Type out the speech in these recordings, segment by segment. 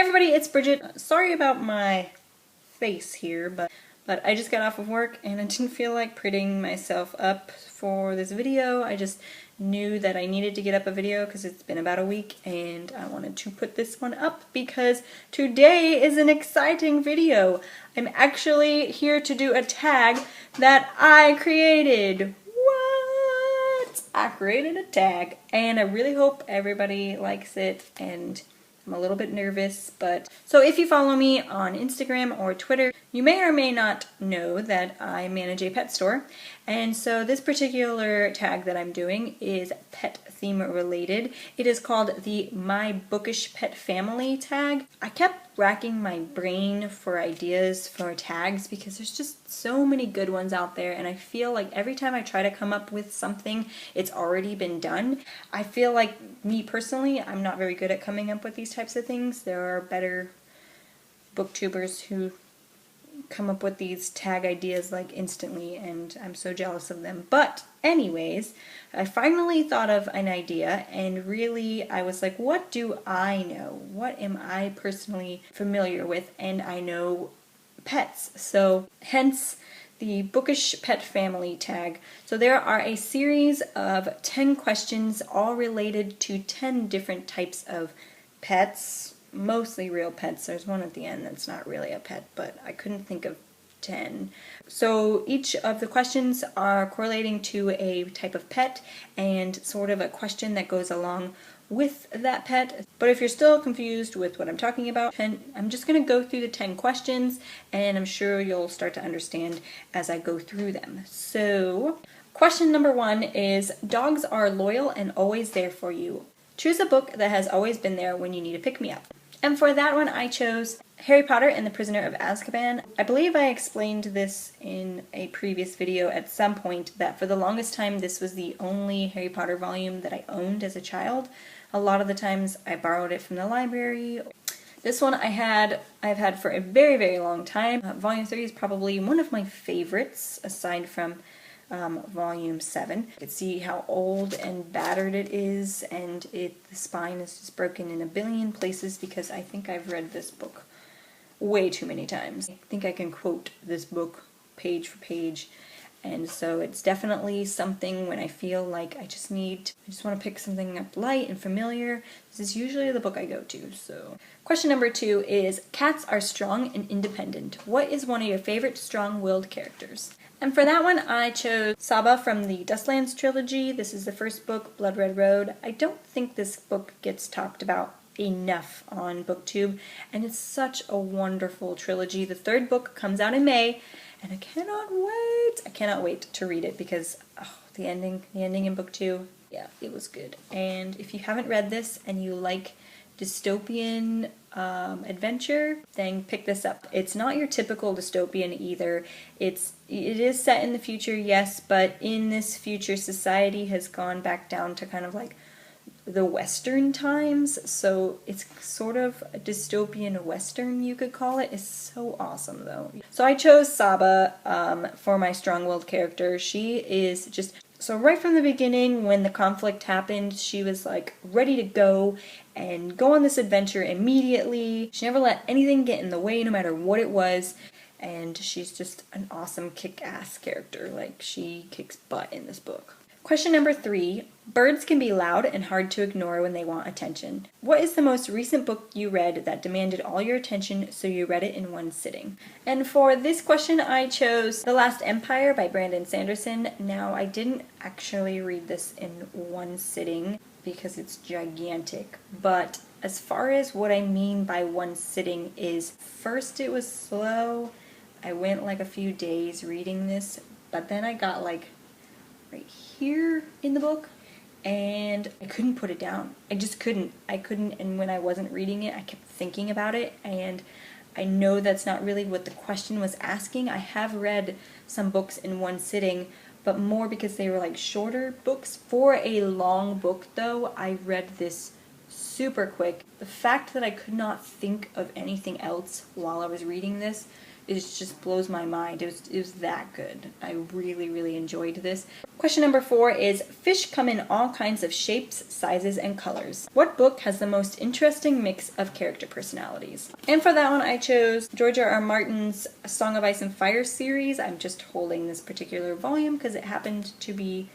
Hey everybody, it's Bridget. Sorry about my face here, but I just got off of work and I didn't feel like prettying myself up for this video. I just knew that I needed to get up a video because it's been about a week and I wanted to put this one up because today is an exciting video. I'm actually here to do a tag that I created. What? I created a tag and I really hope everybody likes it, and I'm a little bit nervous, but so if you follow me on Instagram or Twitter, you may or may not know that I manage a pet store, and so this particular tag that I'm doing is pet theme related. It is called the My Bookish Pet Family tag. I kept racking my brain for ideas for tags because there's just so many good ones out there, and I feel like every time I try to come up with something, it's already been done. I feel like, me personally, I'm not very good at coming up with these types of things. There are better booktubers who come up with these tag ideas like instantly, and I'm so jealous of them. But anyways, I finally thought of an idea, and really I was like, what do I know? What am I personally familiar with? And I know pets, so hence the Bookish Pet Family tag. So there are a series of 10 questions all related to 10 different types of pets, mostly real pets. There's one at the end that's not really a pet, but I couldn't think of 10. So each of the questions are correlating to a type of pet and sort of a question that goes along with that pet. But if you're still confused with what I'm talking about, I'm just going to go through the 10 questions, and I'm sure you'll start to understand as I go through them. So, question number 1 is, dogs are loyal and always there for you. Choose a book that has always been there when you need a pick-me-up. And for that one, I chose Harry Potter and the Prisoner of Azkaban. I believe I explained this in a previous video at some point, that for the longest time this was the only Harry Potter volume that I owned as a child. A lot of the times I borrowed it from the library. This one I've had for a very, very long time. Volume 3 is probably one of my favorites, aside from Volume 7. You can see how old and battered it is, and the spine is just broken in a billion places because I think I've read this book way too many times. I think I can quote this book page for page, and so it's definitely something when I feel like I just want to pick something up light and familiar. This is usually the book I go to. So, question number 2 is, cats are strong and independent. What is one of your favorite strong-willed characters? And for that one, I chose Saba from the Dustlands trilogy. This is the first book, Blood Red Road. I don't think this book gets talked about enough on BookTube, and it's such a wonderful trilogy. The third book comes out in May, and I cannot wait. I cannot wait to read it because the ending in book 2, yeah, it was good. And if you haven't read this and you like dystopian adventure, then pick this up. It's not your typical dystopian either. It is set in the future, yes, but in this future, society has gone back down to kind of like the Western times, so it's sort of a dystopian Western, you could call it. It's so awesome, though. So I chose Saba for my strong-willed character. She is just... So right from the beginning, when the conflict happened, she was like ready to go and go on this adventure immediately. She never let anything get in the way, no matter what it was. And she's just an awesome kick-ass character. Like, she kicks butt in this book. Question number 3. Birds can be loud and hard to ignore when they want attention. What is the most recent book you read that demanded all your attention, so you read it in one sitting? And for this question, I chose The Last Empire by Brandon Sanderson. Now, I didn't actually read this in one sitting because it's gigantic, but as far as what I mean by one sitting is, first it was slow. I went like a few days reading this, but then I got like right here in the book, and I couldn't put it down. I just couldn't. And when I wasn't reading it, I kept thinking about it, and I know that's not really what the question was asking. I have read some books in one sitting, but more because they were like shorter books. For a long book, though, I read this super quick. The fact that I could not think of anything else while I was reading this just blows my mind. It was that good. I really, really enjoyed this. Question number 4 is, fish come in all kinds of shapes, sizes, and colors. What book has the most interesting mix of character personalities? And for that one, I chose George R.R. Martin's Song of Ice and Fire series. I'm just holding this particular volume because it happened to be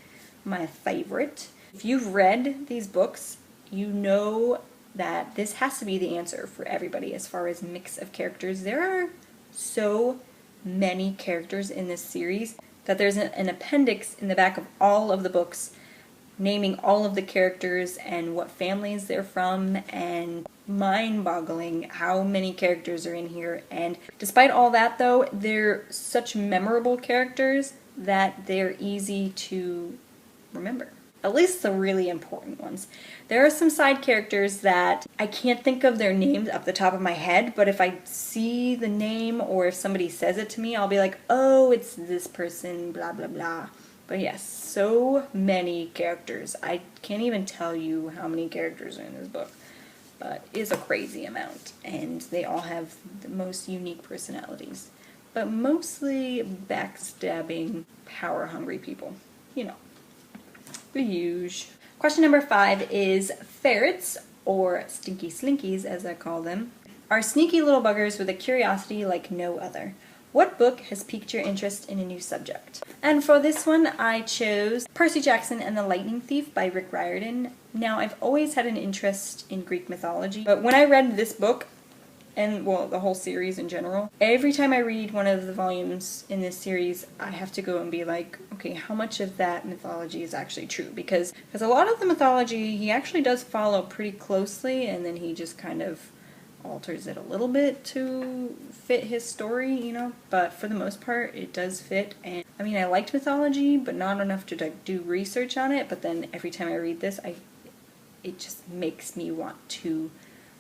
my favorite. If you've read these books, you know that this has to be the answer for everybody as far as mix of characters. There are so many characters in this series that there's an appendix in the back of all of the books naming all of the characters and what families they're from, and mind-boggling how many characters are in here. And despite all that though, they're such memorable characters that they're easy to remember. At least the really important ones. There are some side characters that I can't think of their names off the top of my head, but if I see the name or if somebody says it to me, I'll be like, oh, it's this person, blah, blah, blah. But yes, so many characters. I can't even tell you how many characters are in this book, but it's a crazy amount, and they all have the most unique personalities. But mostly backstabbing, power-hungry people. You know. The huge. Question number 5 is, ferrets, or stinky slinkies as I call them, are sneaky little buggers with a curiosity like no other. What book has piqued your interest in a new subject? And for this one, I chose Percy Jackson and the Lightning Thief by Rick Riordan. Now, I've always had an interest in Greek mythology, but when I read this book, and well, the whole series in general, every time I read one of the volumes in this series, I have to go and be like, okay, how much of that mythology is actually true? Because a lot of the mythology, he actually does follow pretty closely, and then he just kind of alters it a little bit to fit his story, you know, but for the most part, it does fit. And I mean, I liked mythology, but not enough to do research on it, but then every time I read this, it just makes me want to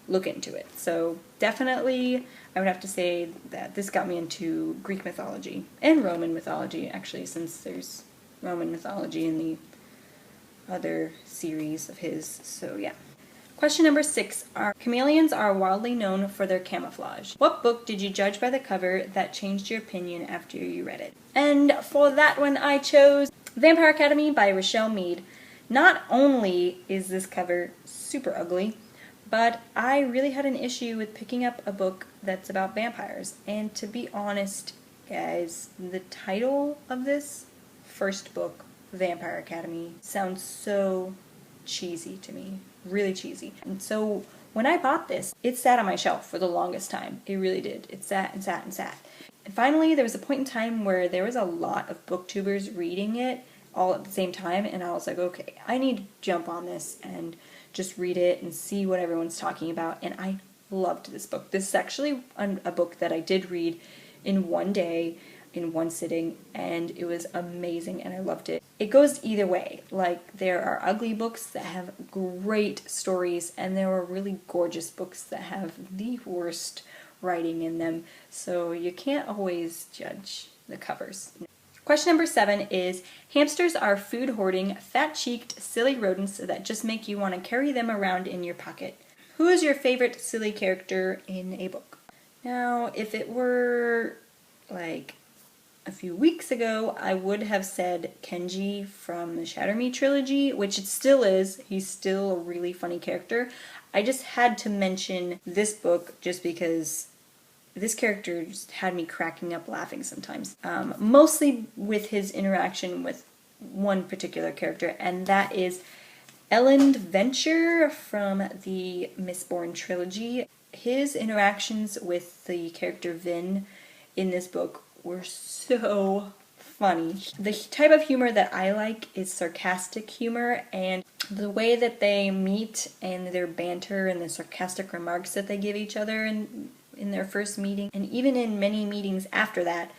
look into it. So definitely I would have to say that this got me into Greek mythology and Roman mythology, actually, since there's Roman mythology in the other series of his. So yeah. Question number 6 are, chameleons are wildly known for their camouflage. What book did you judge by the cover that changed your opinion after you read it? And for that one, I chose Vampire Academy by Rochelle Mead. Not only is this cover super ugly, but I really had an issue with picking up a book that's about vampires. And to be honest, guys, the title of this first book, Vampire Academy, sounds so cheesy to me. Really cheesy. And so when I bought this, it sat on my shelf for the longest time. It really did. It sat and sat and sat. And finally, there was a point in time where there was a lot of booktubers reading it all at the same time, and I was like, okay, I need to jump on this and just read it and see what everyone's talking about. And I loved this book. This is actually a book that I did read in one day, in one sitting, and it was amazing and I loved it. It goes either way. Like, there are ugly books that have great stories, and there are really gorgeous books that have the worst writing in them. So you can't always judge the covers. Question number 7 is, hamsters are food-hoarding, fat-cheeked, silly rodents that just make you want to carry them around in your pocket. Who is your favorite silly character in a book? Now, if it were like a few weeks ago, I would have said Kenji from the Shatter Me trilogy, which it still is. He's still a really funny character. I just had to mention this book just because this character just had me cracking up laughing sometimes. Mostly with his interaction with one particular character, and that is Elend Venture from the Mistborn trilogy. His interactions with the character Vin in this book were so funny. The type of humor that I like is sarcastic humor, and the way that they meet and their banter and the sarcastic remarks that they give each other in their first meeting, and even in many meetings after that,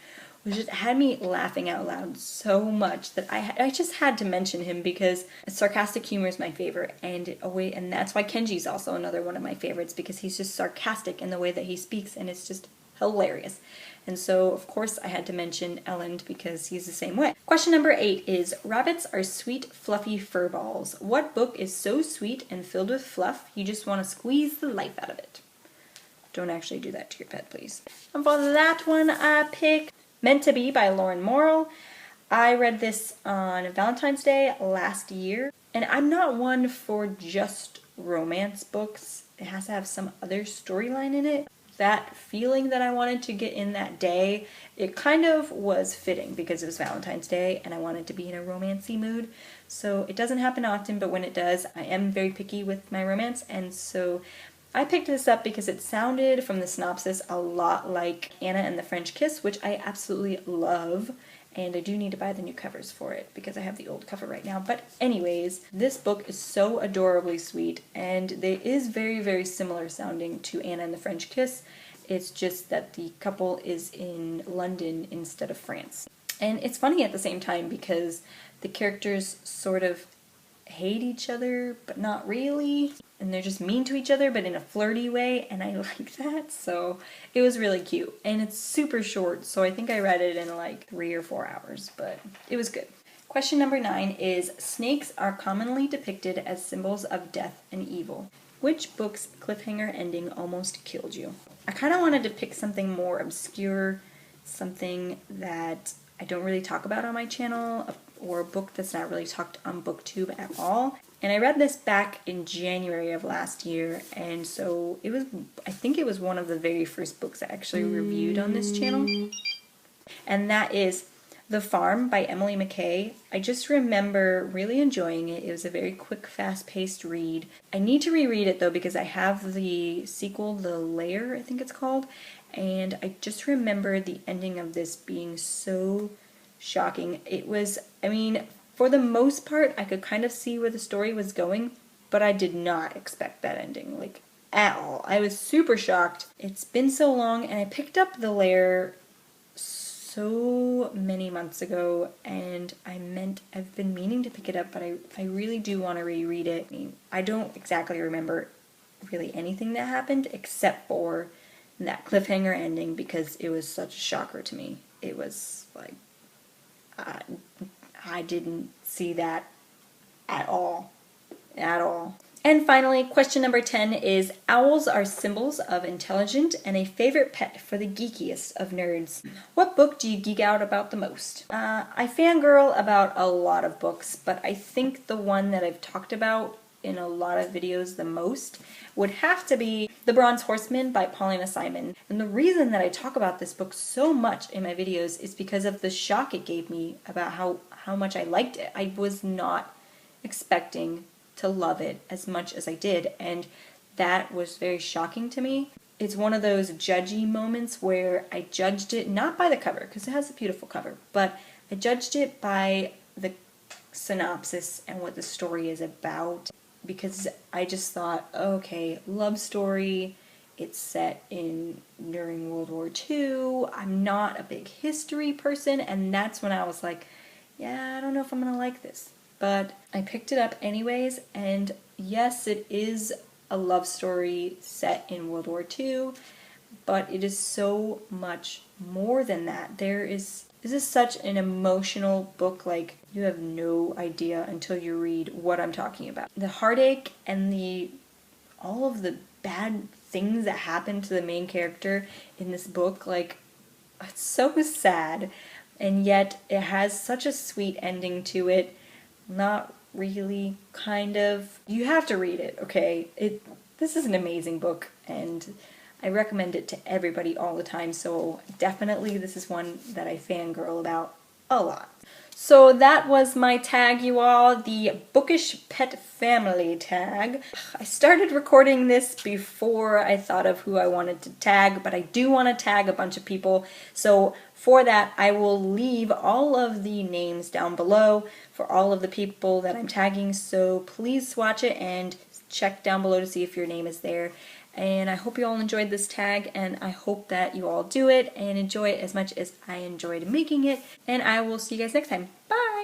was just had me laughing out loud so much that I just had to mention him because sarcastic humor is my favorite, and that's why Kenji's also another one of my favorites, because he's just sarcastic in the way that he speaks, and it's just hilarious. And so, of course, I had to mention Elend because he's the same way. Question number 8 is, rabbits are sweet, fluffy fur balls. What book is so sweet and filled with fluff you just want to squeeze the life out of it? don't actually do that to your pet, please. And for that one, I picked Meant to Be by Lauren Moro. I read this on Valentine's Day last year, and I'm not one for just romance books. It has to have some other storyline in it. That feeling that I wanted to get in that day, it kind of was fitting because it was Valentine's Day and I wanted to be in a romancy mood. So it doesn't happen often, but when it does, I am very picky with my romance, and so I picked this up because it sounded from the synopsis a lot like Anna and the French Kiss, which I absolutely love. And I do need to buy the new covers for it because I have the old cover right now. But anyways, this book is so adorably sweet, and it is very, very similar sounding to Anna and the French Kiss. It's just that the couple is in London instead of France. And it's funny at the same time because the characters sort of hate each other, but not really. And they're just mean to each other, but in a flirty way, and I like that, so it was really cute. And it's super short, so I think I read it in like 3 or 4 hours, but it was good. Question number 9 is, snakes are commonly depicted as symbols of death and evil. Which book's cliffhanger ending almost killed you? I kind of wanted to pick something more obscure, something that I don't really talk about on my channel, or a book that's not really talked on BookTube at all. And I read this back in January of last year, and so it was, I think it was one of the very first books I actually reviewed on this channel. And that is The Farm by Emily McKay. I just remember really enjoying it. It was a very quick, fast-paced read. I need to reread it though because I have the sequel, The Lair, I think it's called, and I just remember the ending of this being so shocking. It was, I mean, for the most part, I could kind of see where the story was going, but I did not expect that ending, like, at all. I was super shocked. It's been so long, and I picked up The Lair so many months ago, and I've been meaning to pick it up, but I really do want to reread it. I mean, I don't exactly remember really anything that happened, except for that cliffhanger ending, because it was such a shocker to me. It was, like, I didn't see that at all. At all. And finally, question number 10 is, owls are symbols of intelligent and a favorite pet for the geekiest of nerds. What book do you geek out about the most? I fangirl about a lot of books, but I think the one that I've talked about in a lot of videos the most would have to be The Bronze Horseman by Paulina Simon. And the reason that I talk about this book so much in my videos is because of the shock it gave me about how much I liked it. I was not expecting to love it as much as I did, and that was very shocking to me. It's one of those judgy moments where I judged it not by the cover, because it has a beautiful cover, but I judged it by the synopsis and what the story is about, because I just thought, okay, love story, it's set during World War II, I'm not a big history person, and that's when I was like, yeah, I don't know if I'm gonna like this. But I picked it up anyways, and yes, it is a love story set in World War II, but it is so much more than that. This is such an emotional book, like, you have no idea until you read what I'm talking about. The heartache and all of the bad things that happen to the main character in this book, like, it's so sad, and yet it has such a sweet ending to it. Not really, kind of. You have to read it, okay? This is an amazing book, and I recommend it to everybody all the time, so definitely this is one that I fangirl about a lot. So that was my tag, you all, the Bookish Pet Family tag. I started recording this before I thought of who I wanted to tag, but I do want to tag a bunch of people, so for that I will leave all of the names down below for all of the people that I'm tagging, so please watch it and check down below to see if your name is there. And I hope you all enjoyed this tag, and I hope that you all do it and enjoy it as much as I enjoyed making it. And I will see you guys next time. Bye!